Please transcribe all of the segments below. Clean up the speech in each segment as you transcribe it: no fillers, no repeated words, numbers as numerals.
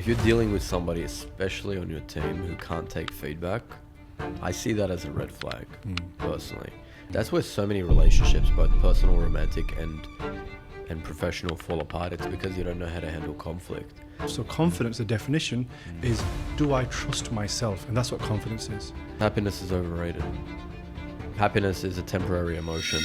you're dealing with somebody, especially on your team, who can't take feedback, I see that as a red flag, personally. That's where so many relationships, both personal, romantic, and professional, fall apart. It's because you don't know how to handle conflict. So confidence, the definition is, do I trust myself? And that's what confidence is. Happiness is overrated. Happiness is a temporary emotion.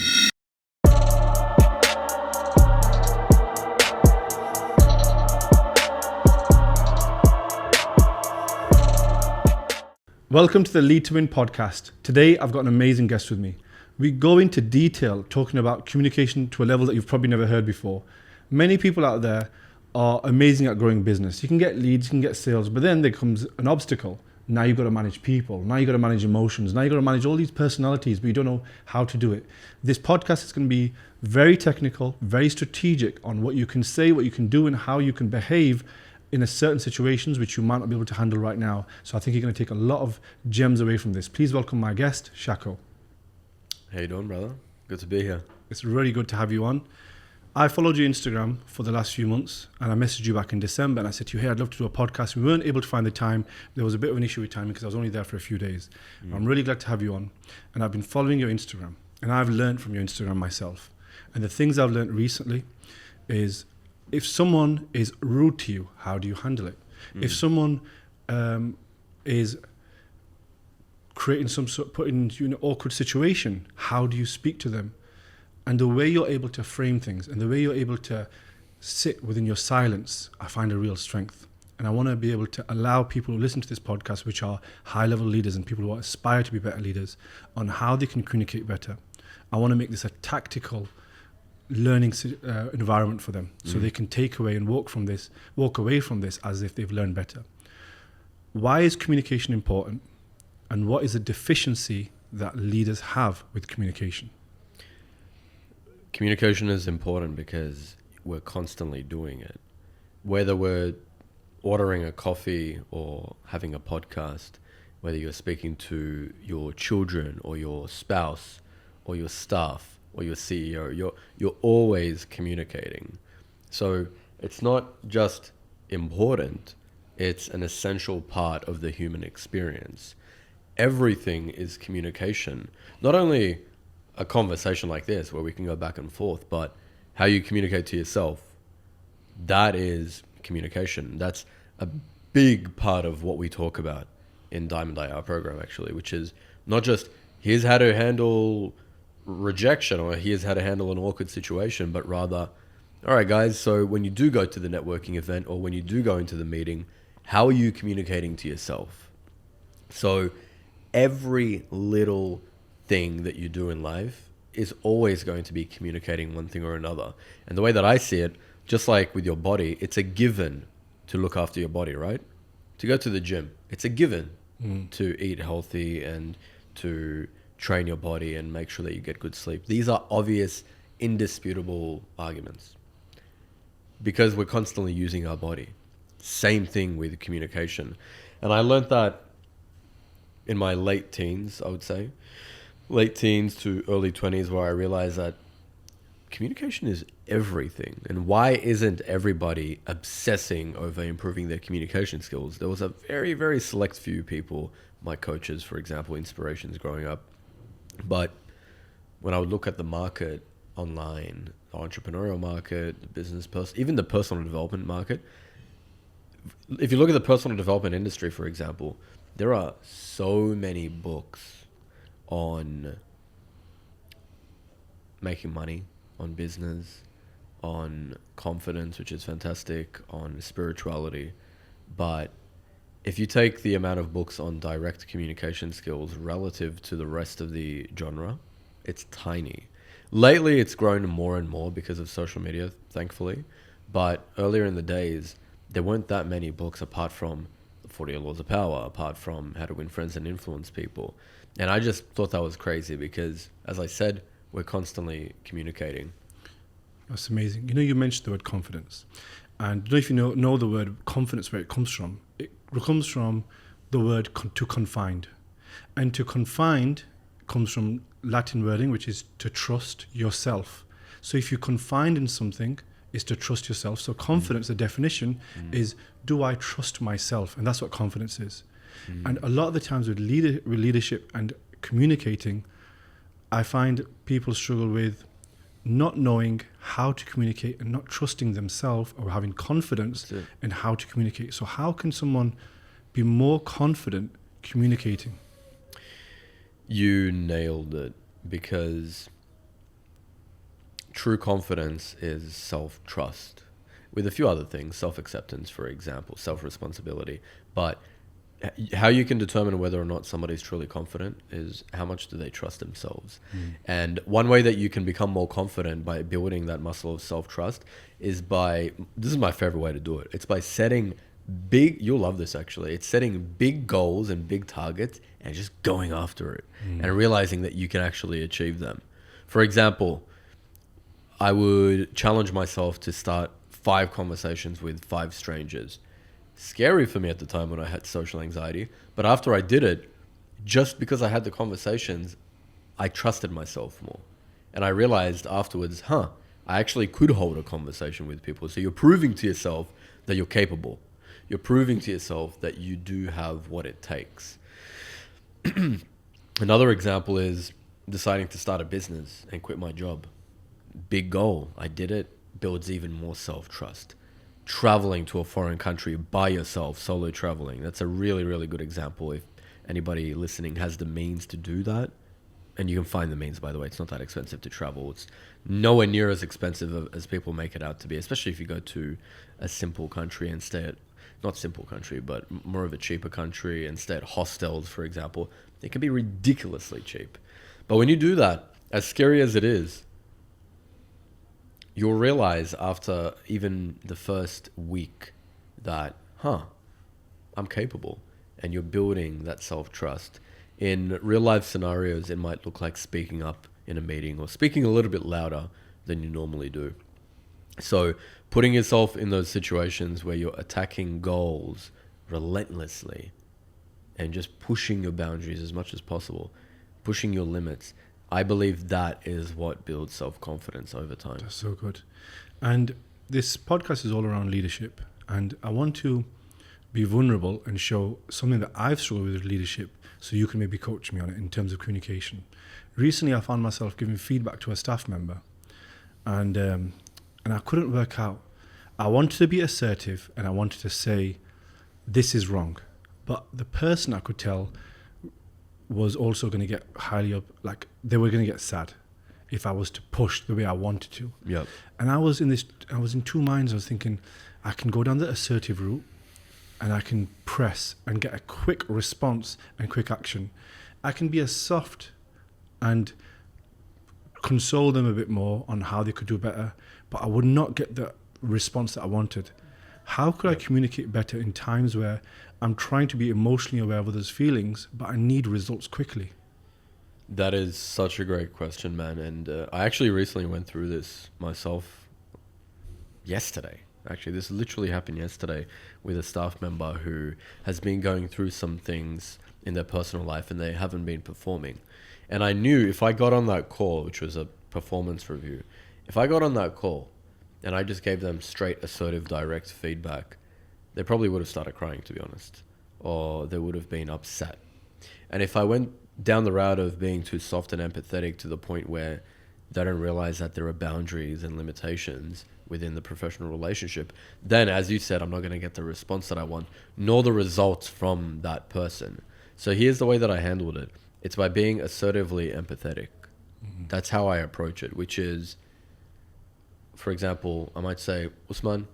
Welcome to the Lead to Win podcast. Today, I've got an amazing guest with me. We go into detail talking about communication to a level that you've probably never heard before. Many people out there are amazing at growing business. You can get leads, you can get sales, but then there comes an obstacle. Now you've got to manage people. Now you've got to manage emotions. Now you've got to manage all these personalities, but you don't know how to do it. This podcast is going to be very technical, very strategic on what you can say, what you can do, and how you can behave in a certain situations which you might not be able to handle right now. So I think you're going to take a lot of gems away from this. Please welcome my guest, Shako. How you doing, brother? Good to be here. It's really good to have you on. I followed your Instagram for the last few months, and I messaged you back in December, and I said to you, hey, I'd love to do a podcast. We weren't able to find the time. There was a bit of an issue with timing because I was only there for a few days. I'm really glad to have you on. And I've been following your Instagram, and I've learned from your Instagram myself. And the things I've learned recently is, if someone is rude to you, how do you handle it? If someone is creating putting you in an awkward situation, how do you speak to them? And the way you're able to frame things and the way you're able to sit within your silence, I find a real strength. And I want to be able to allow people who listen to this podcast, which are high-level leaders and people who aspire to be better leaders, on how they can communicate better. I want to make this a tactical learning environment for them, so they can take away and walk away from this as if they've learned better. Why is communication important, and what is the deficiency that leaders have with communication? Communication is important because we're constantly doing it. Whether we're ordering a coffee or having a podcast, whether you're speaking to your children or your spouse or your staff or your CEO, you're always communicating. So it's not just important, it's an essential part of the human experience. Everything is communication. Not only a conversation like this where we can go back and forth, but how you communicate to yourself, that is communication. That's a big part of what we talk about in Diamond IR program, actually, which is not just here's how to handle rejection or here's how to handle an awkward situation, but rather, all right, guys, so when you do go to the networking event or when you do go into the meeting, how are you communicating to yourself? So every little thing that you do in life is always going to be communicating one thing or another. And the way that I see it, just like with your body, it's a given to look after your body, right? To go to the gym, it's a given to eat healthy and to train your body and make sure that you get good sleep. These are obvious, indisputable arguments because we're constantly using our body. Same thing with communication. And I learned that in my late teens, I would say. Late teens to early 20s, where I realized that communication is everything. And why isn't everybody obsessing over improving their communication skills? There was a very, very select few people, my coaches, for example, inspirations growing up. But when I would look at the market online, the entrepreneurial market, the business person, even the personal development market, if you look at the personal development industry, for example, there are so many books on making money, on business, on confidence, which is fantastic, on spirituality. But if you take the amount of books on direct communication skills relative to the rest of the genre, it's tiny. Lately, it's grown more and more because of social media, thankfully. But earlier in the days, there weren't that many books apart from the 40 Laws of Power, apart from How to Win Friends and Influence People. And I just thought that was crazy because, as I said, we're constantly communicating. That's amazing. You know, you mentioned the word confidence. And I don't know if you know the word confidence, where it comes from. It comes from the word to confined. And to confined comes from Latin wording, which is to trust yourself. So if you're confined in something, is to trust yourself. So confidence, the definition is, do I trust myself? And that's what confidence is. And a lot of the times with leadership and communicating, I find people struggle with not knowing how to communicate and not trusting themselves or having confidence in how to communicate. So how can someone be more confident communicating? You nailed it, because true confidence is self-trust, with a few other things, self-acceptance, for example, self-responsibility. But how you can determine whether or not somebody's truly confident is how much do they trust themselves. And one way that you can become more confident by building that muscle of self-trust is by, this is my favorite way to do it, it's by setting big, you'll love this actually, it's setting big goals and big targets and just going after it and realizing that you can actually achieve them. For example, I would challenge myself to start 5 conversations with 5 strangers. Scary for me at the time when I had social anxiety, but after I did it, just because I had the conversations, I trusted myself more. And I realized afterwards, I actually could hold a conversation with people. So you're proving to yourself that you're capable. You're proving to yourself that you do have what it takes. Another example is deciding to start a business and quit my job. Big goal. I did it. Builds even more self-trust. Traveling to a foreign country by yourself, solo traveling. That's a really, really good example. If anybody listening has the means to do that, and you can find the means, by the way, it's not that expensive to travel. It's nowhere near as expensive as people make it out to be, especially if you go to a simple country and stay at, not simple country, but more of a cheaper country and stay at hostels, for example. It can be ridiculously cheap. But when you do that, as scary as it is, you'll realize after even the first week that, I'm capable. And you're building that self-trust. In real life scenarios, it might look like speaking up in a meeting or speaking a little bit louder than you normally do. So putting yourself in those situations where you're attacking goals relentlessly and just pushing your boundaries as much as possible, pushing your limits, I believe that is what builds self-confidence over time. That's so good. And this podcast is all around leadership. And I want to be vulnerable and show something that I've struggled with leadership, so you can maybe coach me on it in terms of communication. Recently, I found myself giving feedback to a staff member, and I couldn't work out. I wanted to be assertive and I wanted to say, this is wrong. But the person, I could tell, was also going to get highly up, like they were going to get sad if I was to push the way I wanted to. Yep. And I was in 2 minds. I was thinking, I can go down the assertive route and I can press and get a quick response and quick action. I can be as soft and console them a bit more on how they could do better, but I would not get the response that I wanted. How could I communicate better in times where I'm trying to be emotionally aware of others' feelings, but I need results quickly? That is such a great question, man. And I actually recently went through this myself yesterday. Actually, this literally happened yesterday with a staff member who has been going through some things in their personal life and they haven't been performing. And I knew if I got on that call, which was a performance review, if I got on that call and I just gave them straight, assertive, direct feedback, they probably would have started crying, to be honest, or they would have been upset. And if I went down the route of being too soft and empathetic to the point where they don't realize that there are boundaries and limitations within the professional relationship, then, as you said, I'm not going to get the response that I want, nor the results from that person. So here's the way that I handled it. It's by being assertively empathetic. Mm-hmm. That's how I approach it, which is, for example, I might say, Usman,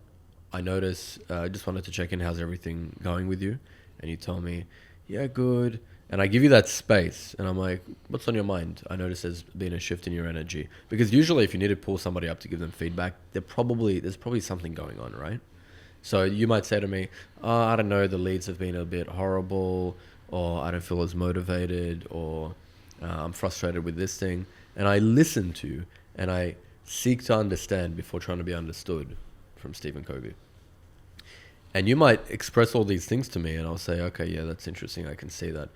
I notice, I just wanted to check in, how's everything going with you? And you tell me, yeah, good. And I give you that space and I'm like, what's on your mind? I notice there's been a shift in your energy. Because usually if you need to pull somebody up to give them feedback, there's probably something going on, right? So you might say to me, I don't know, the leads have been a bit horrible, or I don't feel as motivated, or I'm frustrated with this thing. And I listen to and I seek to understand before trying to be understood, from Stephen Covey. And you might express all these things to me and I'll say, okay, yeah, that's interesting. I can see that.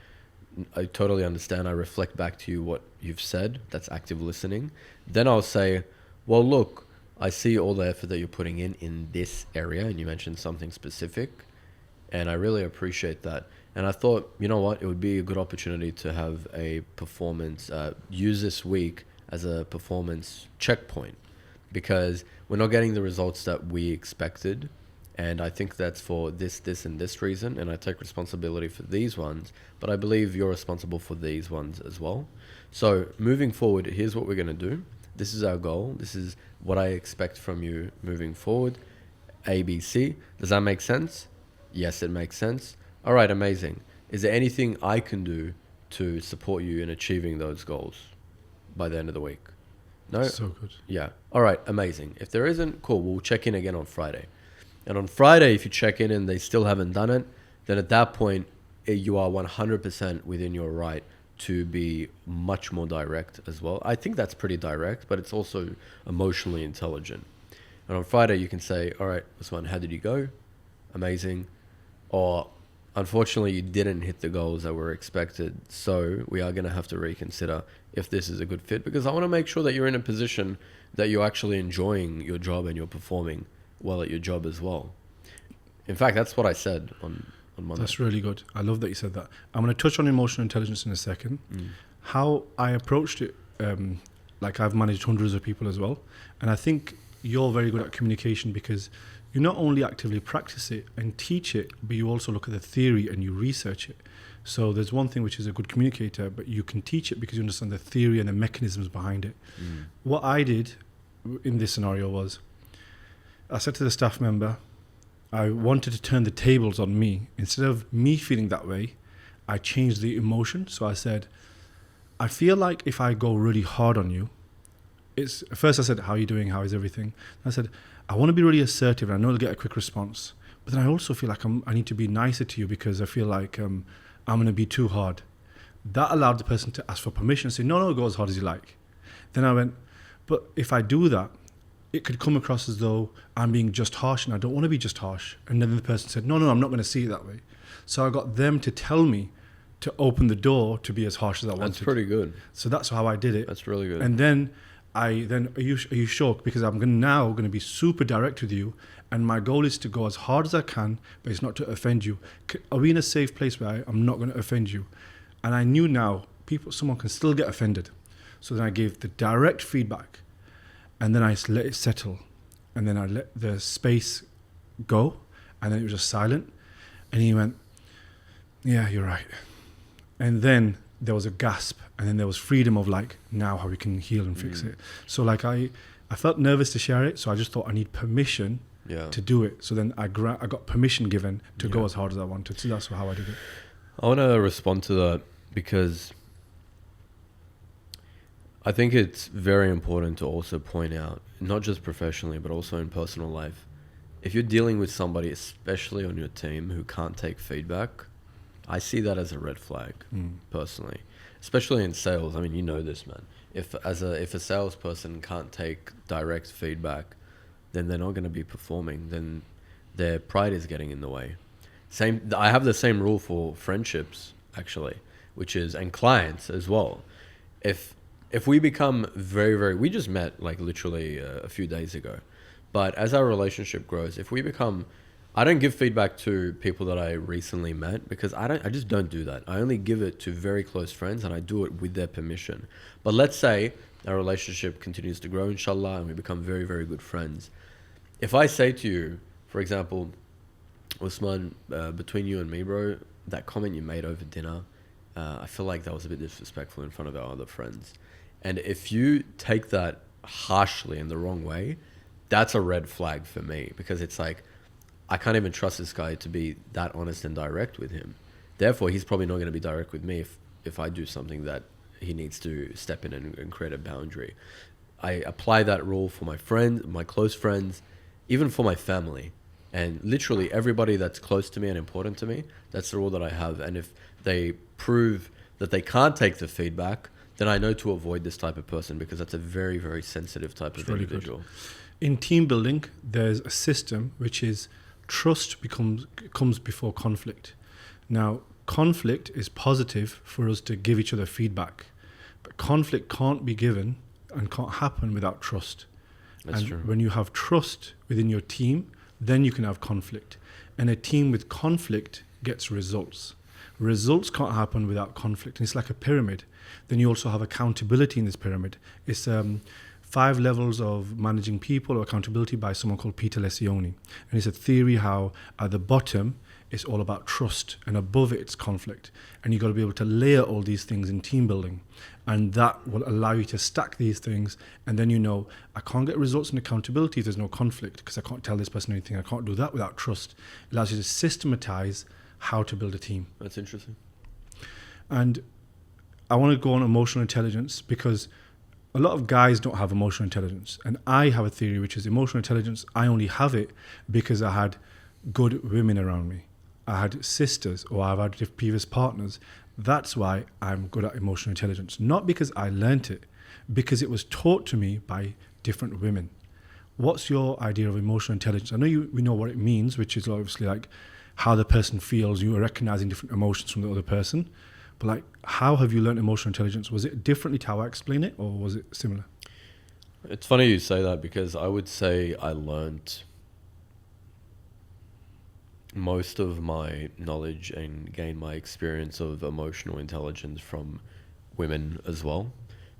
I totally understand. I reflect back to you what you've said. That's active listening. Then I'll say, well, look, I see all the effort that you're putting in this area, and you mentioned something specific, and I really appreciate that. And I thought, you know what, it would be a good opportunity to have a performance, use this week as a performance checkpoint, because we're not getting the results that we expected. And I think that's for this, and this reason. And I take responsibility for these ones, but I believe you're responsible for these ones as well. So moving forward, here's what we're going to do. This is our goal. This is what I expect from you moving forward. A, B, C. Does that make sense? Yes, it makes sense. All right, amazing. Is there anything I can do to support you in achieving those goals by the end of the week? No? So good. Yeah. All right, amazing. If there isn't, cool. We'll check in again on Friday. And on Friday, if you check in and they still haven't done it, then at that point, you are 100% within your right to be much more direct as well. I think that's pretty direct, but it's also emotionally intelligent. And on Friday, you can say, all right, Usman, how did you go? Amazing. Or unfortunately, you didn't hit the goals that were expected. So we are going to have to reconsider if this is a good fit, because I want to make sure that you're in a position that you're actually enjoying your job and you're performing well at your job as well. In fact, that's what I said on Monday. That's really good. I love that you said that. I'm going to touch on emotional intelligence in a second. How I approached it, like I've managed hundreds of people as well. And I think you're very good at communication because you not only actively practice it and teach it, but you also look at the theory and you research it. So there's one thing which is a good communicator, but you can teach it because you understand the theory and the mechanisms behind it. What I did in this scenario was, I said to the staff member, I wanted to turn the tables on me. Instead of me feeling that way, I changed the emotion. So I said, I feel like if I go really hard on you, first I said, how are you doing? How is everything? I said, I want to be really assertive and I know I'll get a quick response. But then I also feel like I need to be nicer to you because I feel like I'm going to be too hard. That allowed the person to ask for permission and say, no, go as hard as you like. Then I went, but if I do that, it could come across as though I'm being just harsh and I don't want to be just harsh. And then the person said, no, I'm not going to see it that way. So I got them to tell me to open the door to be as harsh as I wanted. That's pretty good. So that's how I did it. That's really good. And then are you sure? Because I'm now going to be super direct with you. And my goal is to go as hard as I can, but it's not to offend you. Are we in a safe place where I'm not going to offend you? And I knew now someone can still get offended. So then I gave the direct feedback. And then I let it settle. And then I let the space go. And then it was just silent. And he went, yeah, you're right. And then there was a gasp. And then there was freedom of like, now how we can heal and fix it. So like I felt nervous to share it. So I just thought I need permission to do it. So then I got permission given to go as hard as I wanted. So that's how I did it. I want to respond to that because I think it's very important to also point out, not just professionally, but also in personal life, if you're dealing with somebody, especially on your team, who can't take feedback, I see that as a red flag, personally, especially in sales. I mean, you know this, man. If a salesperson can't take direct feedback, then they're not going to be performing. Then their pride is getting in the way. I have the same rule for friendships, actually, and clients as well. If we become very, very, we just met like literally a few days ago, but as our relationship grows, I don't give feedback to people that I recently met because I just don't do that. I only give it to very close friends and I do it with their permission. But let's say our relationship continues to grow, inshallah, and we become very, very good friends. If I say to you, for example, Usman, between you and me, bro, that comment you made over dinner, I feel like that was a bit disrespectful in front of our other friends. And if you take that harshly in the wrong way, that's a red flag for me because it's like, I can't even trust this guy to be that honest and direct with him. Therefore, he's probably not going to be direct with me if I do something that he needs to step in and create a boundary. I apply that rule for my friends, my close friends, even for my family. And literally everybody that's close to me and important to me, that's the rule that I have. And if they prove that they can't take the feedback, then I know to avoid this type of person because that's a very, very sensitive type of individual. Good. In team building, there's a system which is trust comes before conflict. Now, conflict is positive for us to give each other feedback, but conflict can't be given and can't happen without trust. That's and true. when you have trust within your team, then you can have conflict. And a team with conflict gets results. Results can't happen without conflict. And it's like a pyramid. Then you also have accountability in this pyramid. It's 5 levels of managing people or accountability by someone called Peter Lencioni. And it's a theory how at the bottom, it's all about trust, and above it, it's conflict. And you've got to be able to layer all these things in team building. And that will allow you to stack these things. And then you know, I can't get results in accountability if there's no conflict, because I can't tell this person anything. I can't do that without trust. It allows you to systematize how to build a team. That's interesting. And I want to go on emotional intelligence, because a lot of guys don't have emotional intelligence. And I have a theory, which is emotional intelligence. I only have it because I had good women around me. I had sisters, or I've had previous partners. That's why I'm good at emotional intelligence. Not because I learnt it, because it was taught to me by different women. What's your idea of emotional intelligence? I know we know what it means, which is obviously like how the person feels. You are recognizing different emotions from the other person. But like, how have you learned emotional intelligence? Was it differently to how I explain it, or was it similar? It's funny you say that, because I would say I learnt most of my knowledge and gained my experience of emotional intelligence from women as well.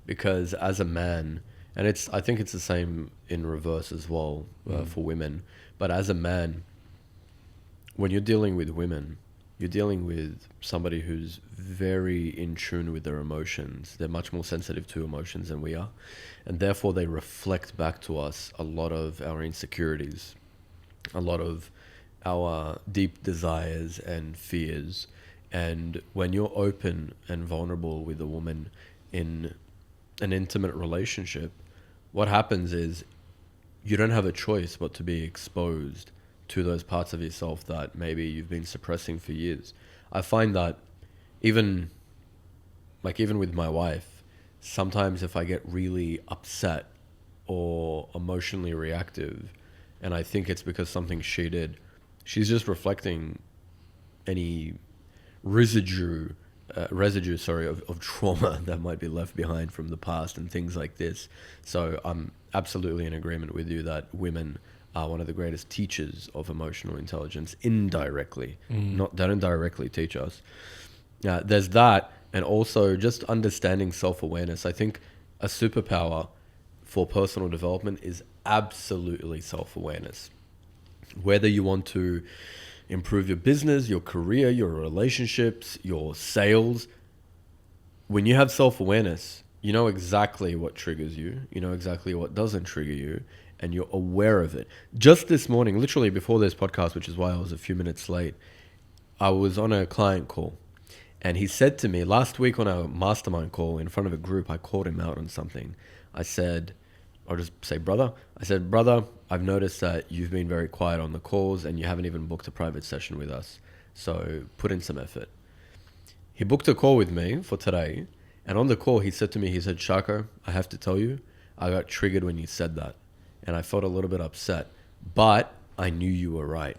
Because as a man, and I think it's the same in reverse as well for women, but as a man, when you're dealing with women, you're dealing with somebody who's very in tune with their emotions. They're much more sensitive to emotions than we are. And therefore they reflect back to us a lot of our insecurities, a lot of our deep desires and fears. And when you're open and vulnerable with a woman in an intimate relationship, what happens is you don't have a choice but to be exposed to those parts of yourself that maybe you've been suppressing for years. I find that even with my wife, sometimes if I get really upset or emotionally reactive, and I think it's because something she did, she's just reflecting any residue of trauma that might be left behind from the past and things like this. So I'm absolutely in agreement with you that women are one of the greatest teachers of emotional intelligence indirectly. They don't directly teach us. There's that, and also just understanding self-awareness. I think a superpower for personal development is absolutely self-awareness. Whether you want to improve your business, your career, your relationships, your sales, when you have self-awareness, you know exactly what triggers you, you know exactly what doesn't trigger you, and you're aware of it. Just this morning, literally before this podcast, which is why I was a few minutes late, I was on a client call, and he said to me last week on a mastermind call in front of a group, I called him out on something. I'll just say, brother, I've noticed that you've been very quiet on the calls and you haven't even booked a private session with us. So put in some effort. He booked a call with me for today. And on the call, he said, Shako, I have to tell you, I got triggered when you said that. And I felt a little bit upset, but I knew you were right.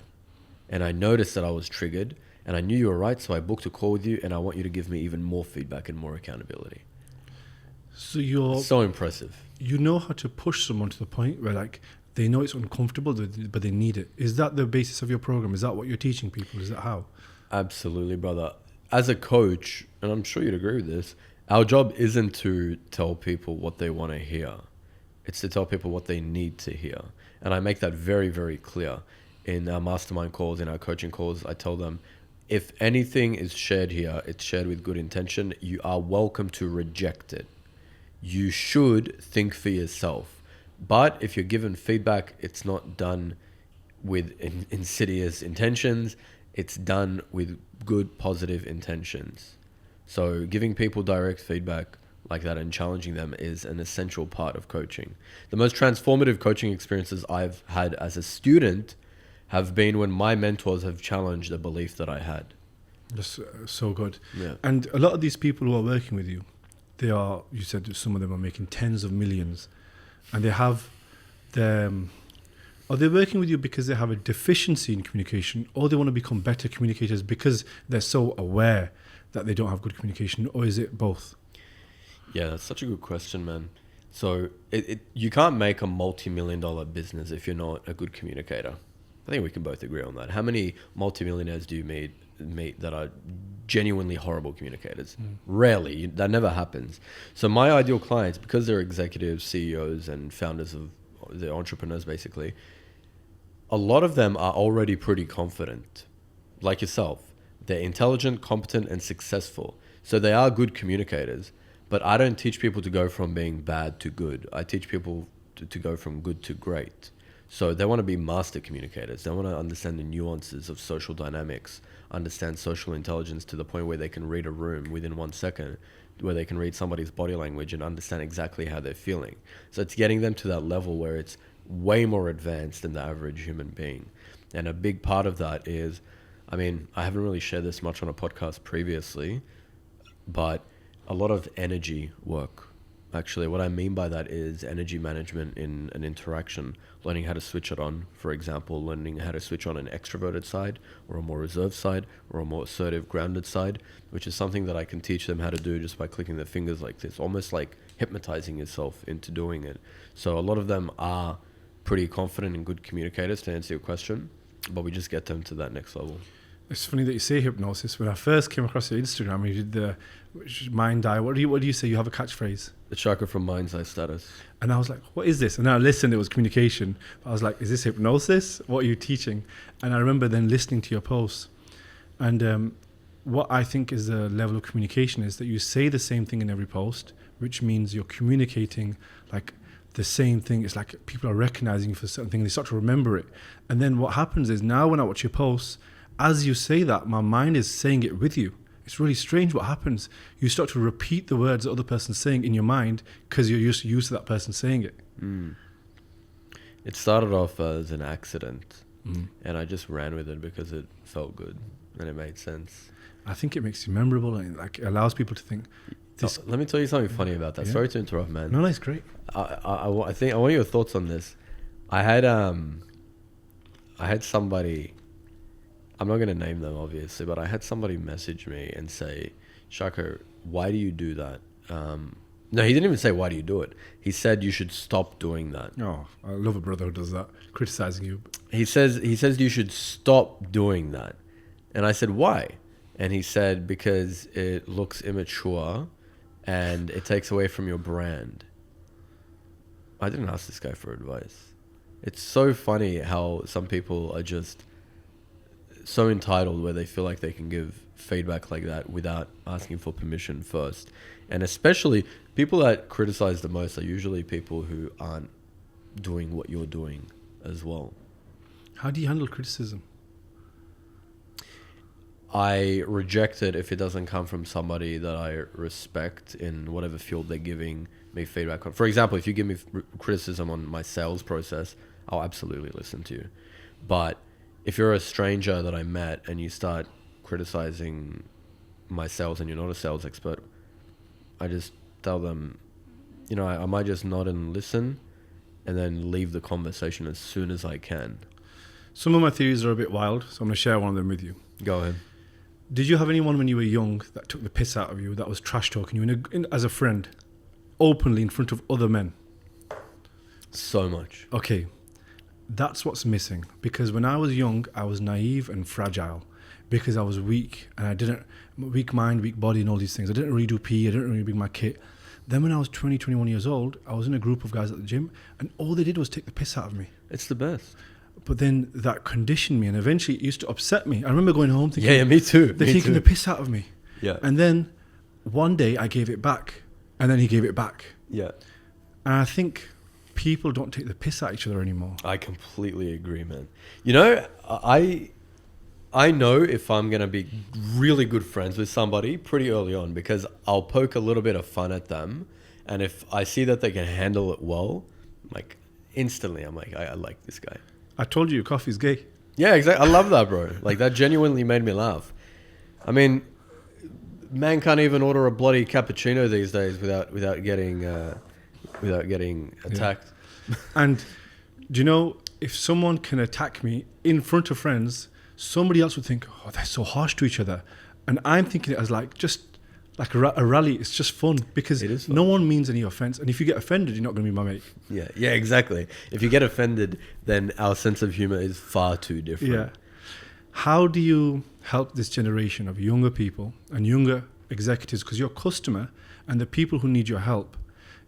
And I noticed that I was triggered and I knew you were right. So I booked a call with you and I want you to give me even more feedback and more accountability. So you're so impressive. You know how to push someone to the point where like they know it's uncomfortable, but they need it. Is that the basis of your program? Is that what you're teaching people? Is that how? Absolutely, brother. As a coach, and I'm sure you'd agree with this, our job isn't to tell people what they want to hear. It's to tell people what they need to hear. And I make that very, very clear in our mastermind calls, in our coaching calls. I tell them, if anything is shared here, it's shared with good intention. You are welcome to reject it. You should think for yourself. But if you're given feedback, it's not done with insidious intentions. It's done with good, positive intentions. So giving people direct feedback like that and challenging them is an essential part of coaching. The most transformative coaching experiences I've had as a student have been when my mentors have challenged a belief that I had. That's so good. Yeah. And a lot of these people who are working with you, you said some of them are making tens of millions, and they have are they working with you because they have a deficiency in communication, or they want to become better communicators because they're so aware that they don't have good communication, or is it both? Yeah, that's such a good question, man. So you can't make a multi-million-dollar business if you're not a good communicator. I think we can both agree on that. How many multi-millionaires do you meet that are genuinely horrible communicators? Rarely. That never happens. So my ideal clients, because they're executives, CEOs, and founders of the entrepreneurs, basically, a lot of them are already pretty confident, like yourself. They're intelligent, competent, and successful. So they are good communicators. But I don't teach people to go from being bad to good. I teach people to go from good to great. So they want to be master communicators. They want to understand the nuances of social dynamics, understand social intelligence to the point where they can read a room within 1 second, where they can read somebody's body language and understand exactly how they're feeling. So it's getting them to that level where it's way more advanced than the average human being. And a big part of that is, I mean, I haven't really shared this much on a podcast previously, but a lot of energy work. Actually, what I mean by that is energy management in an interaction, learning how to switch it on, for example, learning how to switch on an extroverted side or a more reserved side or a more assertive, grounded side, which is something that I can teach them how to do just by clicking their fingers like this, almost like hypnotizing yourself into doing it. So a lot of them are pretty confident and good communicators, to answer your question, but we just get them to that next level. It's funny that you say hypnosis. When I first came across your Instagram, you did the mind eye. What do you say? You have a catchphrase. The chakra from mind's eye status. And I was like, what is this? And I listened, it was communication. I was like, is this hypnosis? What are you teaching? And I remember then listening to your posts. And what I think is the level of communication is that you say the same thing in every post, which means you're communicating like the same thing. It's like people are recognizing you for certain things. They start to remember it. And then what happens is now when I watch your posts, as you say that, my mind is saying it with you. It's really strange what happens. You start to repeat the words the other person's saying in your mind because you're just used to that person saying it. It started off as an accident, and I just ran with it because it felt good and it made sense. I think it makes you memorable and like allows people to think. This. Let me tell you something funny about that. Yeah. Sorry to interrupt, man. No, it's great. I think I want your thoughts on this. I had somebody. I'm not going to name them, obviously, but I had somebody message me and say, Shako, why do you do that? No, he didn't even say, why do you do it? He said, you should stop doing that. Oh, I love a brother who does that, criticizing you. He says you should stop doing that. And I said, why? And he said, because it looks immature and it takes away from your brand. I didn't ask this guy for advice. It's so funny how some people are just so entitled where they feel like they can give feedback like that without asking for permission first. And especially people that criticize the most are usually people who aren't doing what you're doing as well. How do you handle criticism? I reject it if it doesn't come from somebody that I respect in whatever field they're giving me feedback on. For example, if you give me criticism on my sales process, I'll absolutely listen to you. But if you're a stranger that I met and you start criticizing my sales and you're not a sales expert, I just tell them, I might just nod and listen and then leave the conversation as soon as I can. Some of my theories are a bit wild, so I'm going to share one of them with you. Go ahead. Did you have anyone when you were young that took the piss out of you, that was trash talking you as a friend, openly in front of other men? So much. Okay. That's what's missing, because when I was young, I was naive and fragile because I was weak and I didn't, weak mind, weak body and all these things. I didn't really do PE, I didn't really bring my kit. Then when I was 20, 21 years old, I was in a group of guys at the gym and all they did was take the piss out of me. It's the best. But then that conditioned me and eventually it used to upset me. I remember going home thinking, yeah, me too. They're taking the piss out of me. Yeah. And then one day I gave it back and then he gave it back. Yeah. And I think people don't take the piss at each other anymore. I completely agree, man. I know if I'm going to be really good friends with somebody pretty early on because I'll poke a little bit of fun at them. And if I see that they can handle it well, like instantly I'm like, I like this guy. I told you your coffee's gay. Yeah, exactly. I love that, bro. Like that genuinely made me laugh. I mean, man can't even order a bloody cappuccino these days without getting attacked. Yeah. And do you know, if someone can attack me in front of friends, somebody else would think, oh, they're so harsh to each other. And I'm thinking it as like, just like a rally. It's just fun because It is fun. no one means any offense. And if you get offended, you're not going to be my mate. Yeah, exactly. If you get offended, then our sense of humor is far too different. Yeah. How do you help this generation of younger people and younger executives? Because your customer and the people who need your help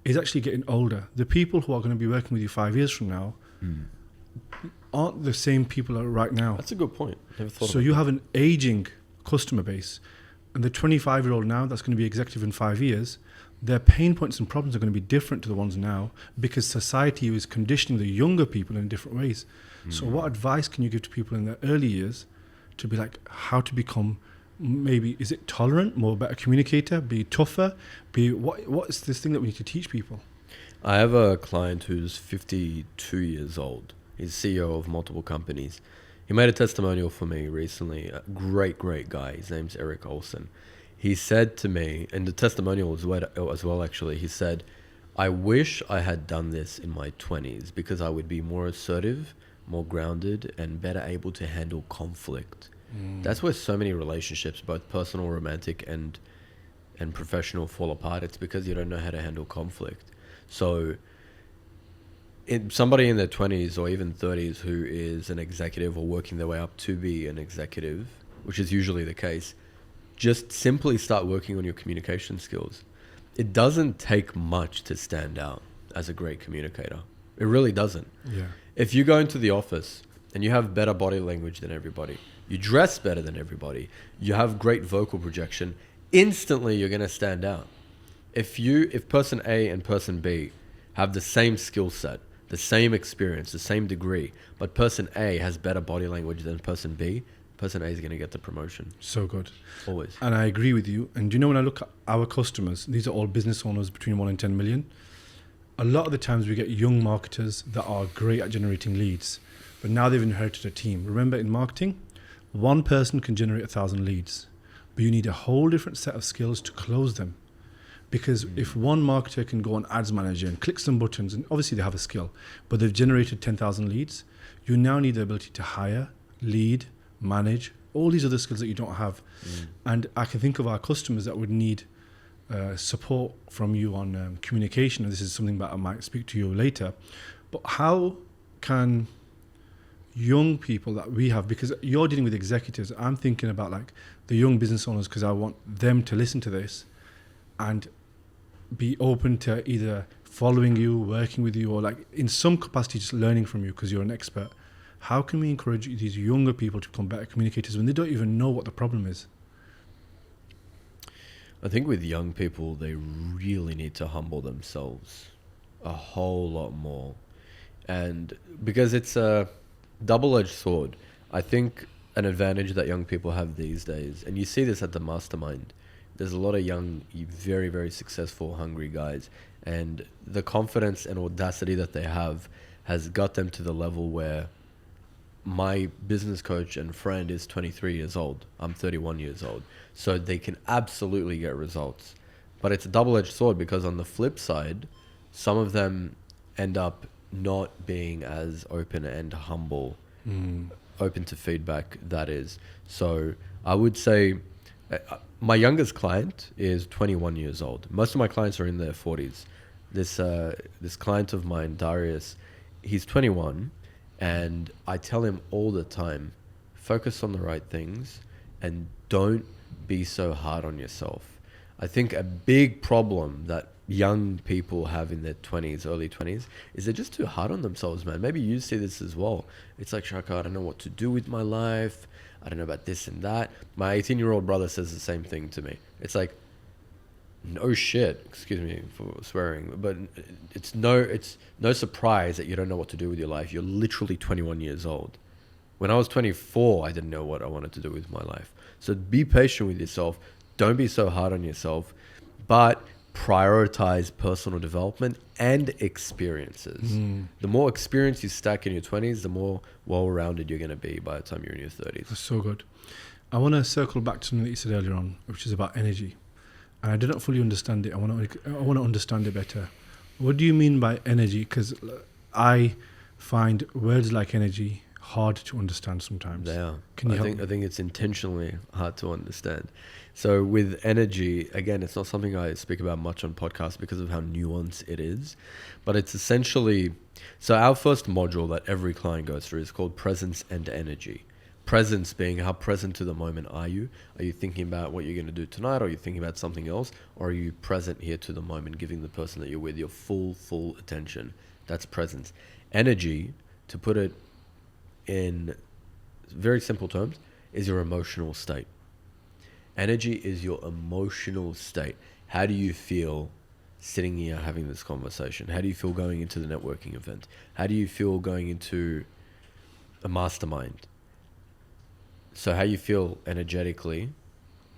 is actually getting older. The people who are going to be working with you 5 years from now aren't the same people right now. That's a good point. Never thought So about you that. have an aging customer base, and the 25-year-old now that's going to be executive in 5 years, their pain points and problems are going to be different to the ones now because society is conditioning the younger people in different ways. So what advice can you give to people in their early years to be like how to become, maybe, is it tolerant, more better communicator, be tougher, be what is this thing that we need to teach people? I have a client who's 52 years old. He's CEO of multiple companies. He made a testimonial for me recently. A great guy. His name's Eric Olson. He said to me, and the testimonial as well actually, he said, I wish I had done this in my 20s because I would be more assertive, more grounded, and better able to handle conflict. That's where so many relationships, both personal, romantic, and professional, fall apart. It's because you don't know how to handle conflict. So somebody in their 20s or even 30s who is an executive or working their way up to be an executive, which is usually the case, just simply start working on your communication skills. It doesn't take much to stand out as a great communicator. It really doesn't. Yeah. If you go into the office and you have better body language than everybody, you dress better than everybody, you have great vocal projection, instantly you're going to stand out. If person A and person B have the same skill set, the same experience, the same degree, but person A has better body language than person B, person A is going to get the promotion. So good. Always. And I agree with you. And you know, when I look at our customers, these are all business owners between 1 and 10 million. A lot of the times we get young marketers that are great at generating leads, but now they've inherited a team. Remember, in marketing, one person can generate 1,000 leads, but you need a whole different set of skills to close them. Because if one marketer can go on Ads Manager and click some buttons, and obviously they have a skill, but they've generated 10,000 leads, you now need the ability to hire, lead, manage, all these other skills that you don't have. And I can think of our customers that would need support from you on communication, and this is something that I might speak to you later. But how can young people that we have, because you're dealing with executives, I'm thinking about like the young business owners, because I want them to listen to this and be open to either following you, working with you, or like in some capacity just learning from you because you're an expert. How can we encourage these younger people to become better communicators when they don't even know what the problem is? I think with young people, they really need to humble themselves a whole lot more. And because it's a double-edged sword, I think an advantage that young people have these days, and you see this at the mastermind, there's a lot of young, very, very successful, hungry guys, and the confidence and audacity that they have has got them to the level where my business coach and friend is 23 years old. I'm 31 years old. So they can absolutely get results. But it's a double-edged sword because on the flip side, some of them end up not being as open and humble, open to feedback, that is. So I would say my youngest client is 21 years old. Most of my clients are in their 40s. This client of mine, Darius, he's 21, and I tell him all the time, focus on the right things and don't be so hard on yourself. I think a big problem that young people have in their 20s, early 20s, is they're just too hard on themselves, man. Maybe you see this as well. It's like, Shako, I don't know what to do with my life. I don't know about this and that. My 18-year-old brother says the same thing to me. It's like, no shit, excuse me for swearing, but it's no surprise that you don't know what to do with your life. You're literally 21 years old. When I was 24, I didn't know what I wanted to do with my life. So be patient with yourself. Don't be so hard on yourself, but prioritize personal development and experiences. The more experience you stack in your 20s, the more well-rounded you're going to be by the time you're in your 30s. That's so good. I want to circle back to something that you said earlier on, which is about energy. And I didn't fully understand it. I want to understand it better. What do you mean by energy? Because I find words like energy, hard to understand sometimes. They are. Can you I think it's intentionally hard to understand. So with energy, again, it's not something I speak about much on podcasts because of how nuanced it is. But it's essentially, so our first module that every client goes through is called presence and energy. Presence being how present to the moment are you? Are you thinking about what you're going to do tonight? Or are you thinking about something else? Or are you present here to the moment, giving the person that you're with your full attention? That's presence. Energy, to put it in very simple terms, is your emotional state. Energy is your emotional state. How do you feel sitting here having this conversation? How do you feel going into the networking event? How do you feel going into a mastermind? So how you feel energetically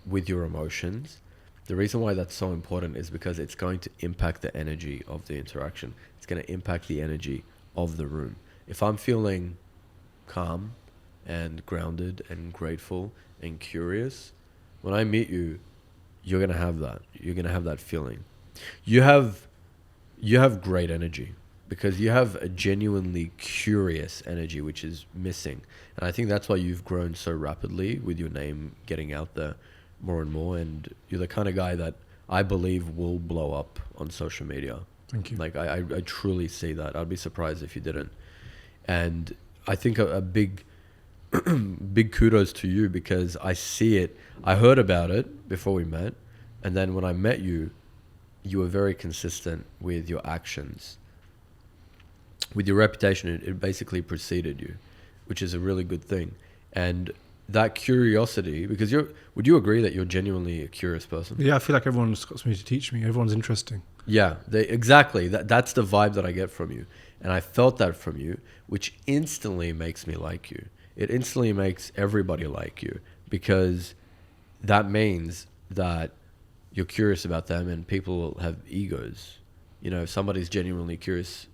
with your emotions. The reason why that's so important is because it's going to impact the energy of the interaction. It's going to impact the energy of the room. If I'm feeling calm and grounded and grateful and curious, when I meet you, you're going to have that. You're going to have that feeling. You have great energy because you have a genuinely curious energy, which is missing. And I think that's why you've grown so rapidly with your name getting out there more and more. And you're the kind of guy that I believe will blow up on social media. Thank you. Like I truly see that. I'd be surprised if you didn't. And I think a big kudos to you because I see it. I heard about it before we met. And then when I met you, you were very consistent with your actions. With your reputation, it basically preceded you, which is a really good thing. And that curiosity, because would you agree that you're genuinely a curious person? Yeah, I feel like everyone's got something to teach me. Everyone's interesting. Yeah, exactly. That's the vibe that I get from you. And I felt that from you, which instantly makes me like you. It instantly makes everybody like you because that means that you're curious about them and people have egos. You know, if somebody's genuinely curious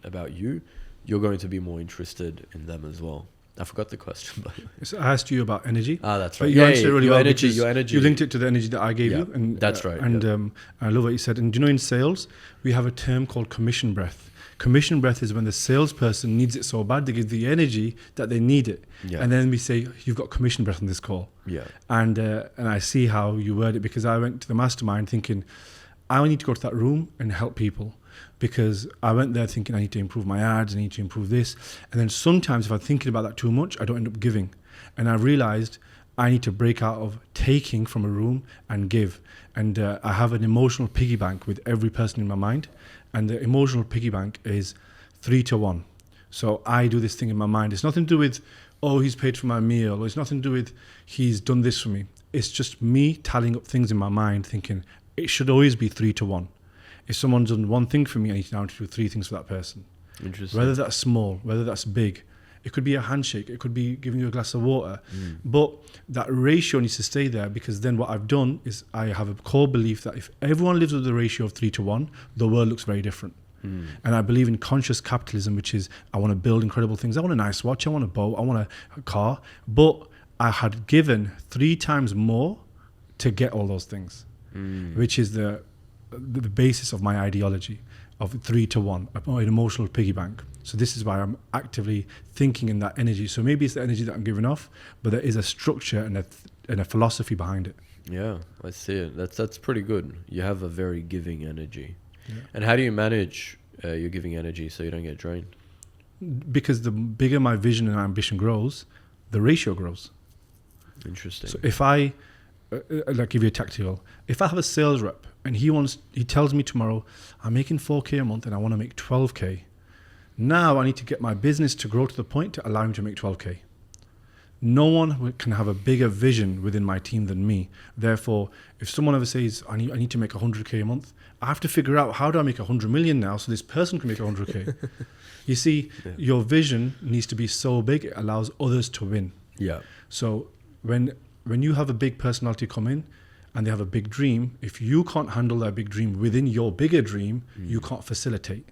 about you, you're going to be more interested in them as well. I forgot the question, by the way. So I asked you about energy. That's right. But you answered it really well energy, because your energy. You linked it to the energy that I gave you. And that's right. And I love what you said. And do you know, in sales, we have a term called commission breath. Commission breath is when the salesperson needs it so bad, they give the energy that they need it. Yeah. And then we say, you've got commission breath on this call. Yeah. And I see how you word it because I went to the mastermind thinking, I need to go to that room and help people. Because I went there thinking I need to improve my ads, I need to improve this. And then sometimes if I'm thinking about that too much, I don't end up giving. And I realized I need to break out of taking from a room and give. And I have an emotional piggy bank with every person in my mind. And the emotional piggy bank is 3-1. So I do this thing in my mind. It's nothing to do with, oh, he's paid for my meal. Or it's nothing to do with, he's done this for me. It's just me tallying up things in my mind thinking it should always be 3-1. If someone's done one thing for me, I need now to do 3 things for that person. Interesting. Whether that's small, whether that's big. It could be a handshake. It could be giving you a glass of water. But that ratio needs to stay there because then what I've done is I have a core belief that if everyone lives with the ratio of 3-1, the world looks very different. And I believe in conscious capitalism, which is I want to build incredible things. I want a nice watch. I want a boat. I want a car. But I had given 3 times more to get all those things, which is the basis of my ideology of 3-1, an emotional piggy bank. So this is why I'm actively thinking in that energy. So maybe it's the energy that I'm giving off, but there is a structure and a philosophy behind it. Yeah, I see it. That's pretty good. You have a very giving energy. Yeah. And how do you manage your giving energy so you don't get drained? Because the bigger my vision and ambition grows, the ratio grows. Interesting. So if I give you a tactical, if I have a sales rep and he tells me tomorrow, I'm making 4K a month and I want to make 12K. Now I need to get my business to grow to the point to allow him to make 12K. No one can have a bigger vision within my team than me. Therefore, if someone ever says, I need to make 100K a month, I have to figure out how do I make 100 million now so this person can make 100K. You see, your vision needs to be so big it allows others to win. Yeah. So when you have a big personality come in and they have a big dream, if you can't handle that big dream within your bigger dream, you can't facilitate.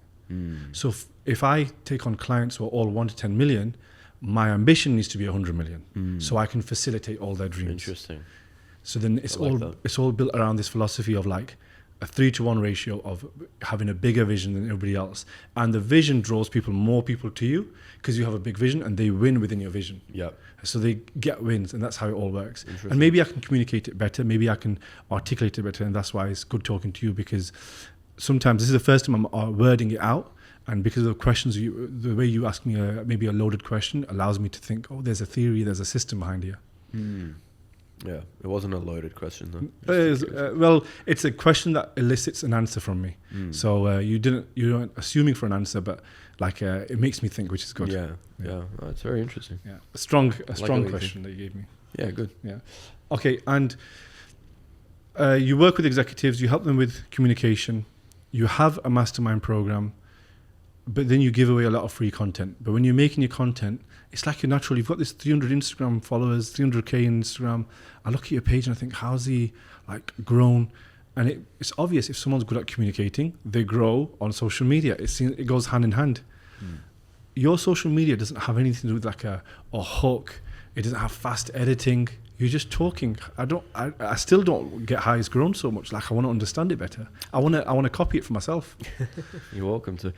So if I take on clients who are all 1 to 10 million, my ambition needs to be 100 million so I can facilitate all their dreams. Interesting. So then it's all built around this philosophy of like, a 3-to-1 ratio of having a bigger vision than everybody else. And the vision draws more people to you because you have a big vision and they win within your vision. Yep. So they get wins, and that's how it all works. And maybe I can communicate it better. Maybe I can articulate it better. And that's why it's good talking to you, because sometimes this is the first time I'm wording it out. And because of the questions, the way you ask me maybe a loaded question allows me to think, oh, there's a theory, there's a system behind here. Yeah, it wasn't a loaded question though. Well, it's a question that elicits an answer from me. So you weren't assuming for an answer, but like it makes me think, which is good. Yeah. Oh, it's very interesting. Yeah, a strong question that you gave me. Yeah, good. Yeah. Okay, and you work with executives, you help them with communication, you have a mastermind program, but then you give away a lot of free content. But when you're making your content, it's like you're natural. You've got this 300 Instagram followers, 300K Instagram. I look at your page and I think, how's he like grown? And it's obvious if someone's good at communicating, they grow on social media. It goes hand in hand. Your social media doesn't have anything to do with like a hook. It doesn't have fast editing. You're just talking. I still don't get how it's grown so much. Like I want to understand it better. I want to copy it for myself. You're welcome to.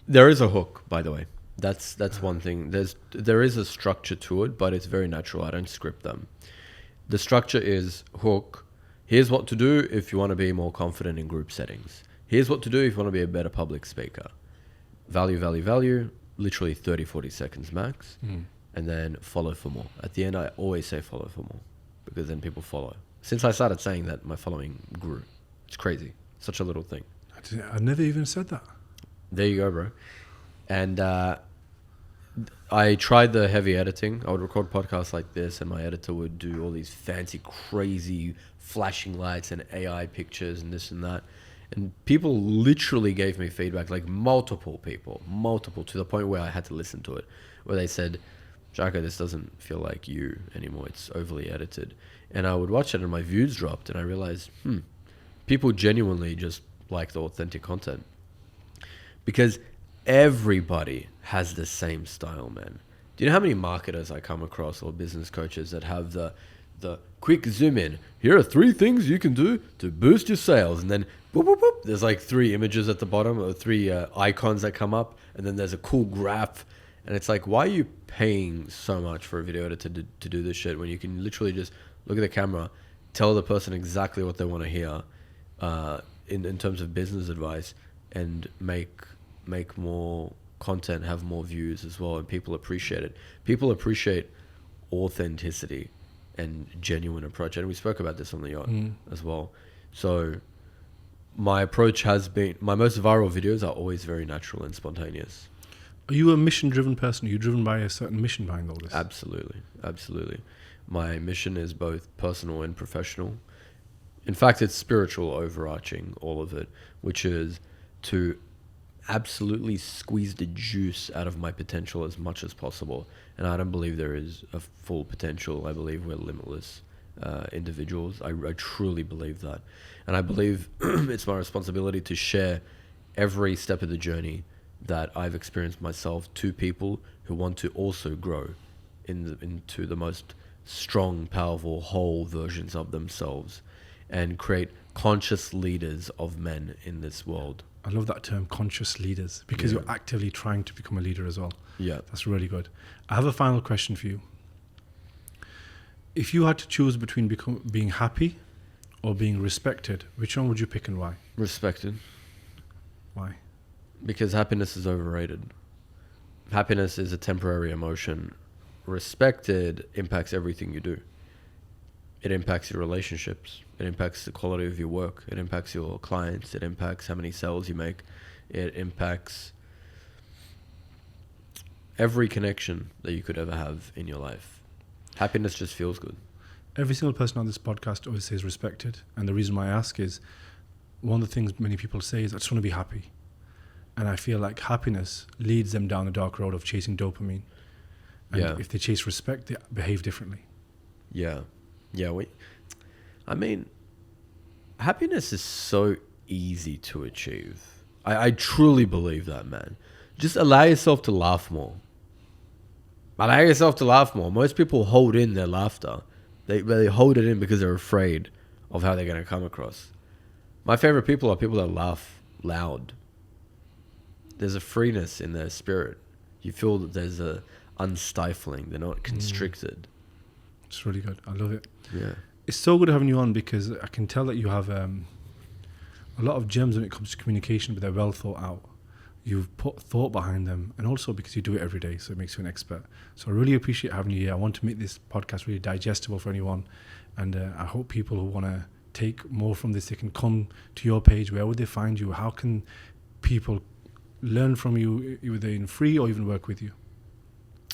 There is a hook, by the way. That's one thing. There is a structure to it, but it's very natural. I don't script them. The structure is hook. Here's what to do if you want to be more confident in group settings. Here's what to do if you want to be a better public speaker. Value. Literally 30, 40 seconds max. And then follow for more. At the end, I always say follow for more, because then people follow. Since I started saying that, my following grew. It's crazy. Such a little thing. I never even said that. There you go, bro. And I tried the heavy editing. I would record podcasts like this, and my editor would do all these fancy, crazy flashing lights and AI pictures and this and that. And people literally gave me feedback, like multiple people, to the point where I had to listen to it, where they said, Shako, this doesn't feel like you anymore. It's overly edited. And I would watch it and my views dropped, and I realized, people genuinely just like the authentic content. Because everybody has the same style, man. Do you know how many marketers I come across, or business coaches, that have the quick zoom in? Here are 3 things you can do to boost your sales. And then boop, boop, boop. There's like 3 images at the bottom, or 3 icons that come up. And then there's a cool graph. And it's like, why are you paying so much for a video editor to do this shit when you can literally just look at the camera, tell the person exactly what they want to hear in terms of business advice, and make more content, have more views as well, and people appreciate it. People appreciate authenticity and genuine approach, and we spoke about this on the yacht as well. So my approach has been, my most viral videos are always very natural and spontaneous. Are you a mission-driven person? Are you driven by a certain mission behind all this? Absolutely. My mission is both personal and professional. In fact, it's spiritual, overarching all of it, which is to absolutely squeeze the juice out of my potential as much as possible. And I don't believe there is a full potential. I believe we're limitless individuals. I truly believe that. And I believe it's my responsibility to share every step of the journey that I've experienced myself to people who want to also grow into the most strong, powerful, whole versions of themselves, and create conscious leaders of men in this world. I love that term, conscious leaders, because you're actively trying to become a leader as well. Yeah. That's really good. I have a final question for you. If you had to choose between being happy or being respected, which one would you pick and why? Respected. Why? Because happiness is overrated. Happiness is a temporary emotion. Respected impacts everything you do. It impacts your relationships. It impacts the quality of your work. It impacts your clients. It impacts how many sales you make. It impacts every connection that you could ever have in your life. Happiness just feels good. Every single person on this podcast always says respected. And the reason why I ask is, one of the things many people say is, I just want to be happy. And I feel like happiness leads them down the dark road of chasing dopamine. And if they chase respect, they behave differently. Yeah. I mean, happiness is so easy to achieve. I truly believe that, man. Just allow yourself to laugh more. Most people hold in their laughter. They hold it in because they're afraid of how they're going to come across. My favorite people are people that laugh loud. There's a freeness in their spirit. You feel that there's a unstifling. They're not constricted. It's really good. I love it. Yeah. It's so good having you on because I can tell that you have a lot of gems when it comes to communication, but they're well thought out. You've put thought behind them, and also because you do it every day, so it makes you an expert. So I really appreciate having you here. I want to make this podcast really digestible for anyone, and I hope people who want to take more from this, they can come to your page. Where would they find you? How can people learn from you, either in free or even work with you?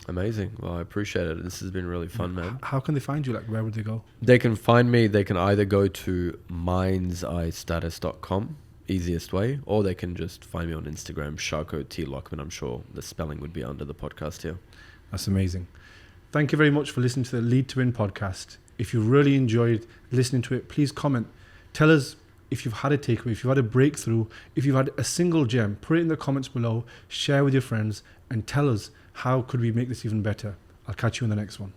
Amazing. Well, I appreciate it. This has been really fun, man. How can they find you? Like, where would they go? They can find me. They can either go to mindseyestatus.com, easiest way, or they can just find me on Instagram, Shako Lokman. I'm sure the spelling would be under the podcast here. That's amazing. Thank you very much for listening to the Lead to Win podcast. If you really enjoyed listening to it, please comment. Tell us if you've had a takeaway, if you've had a breakthrough, if you've had a single gem. Put it in the comments below, share with your friends, and tell us how could we make this even better. I'll catch you in the next one.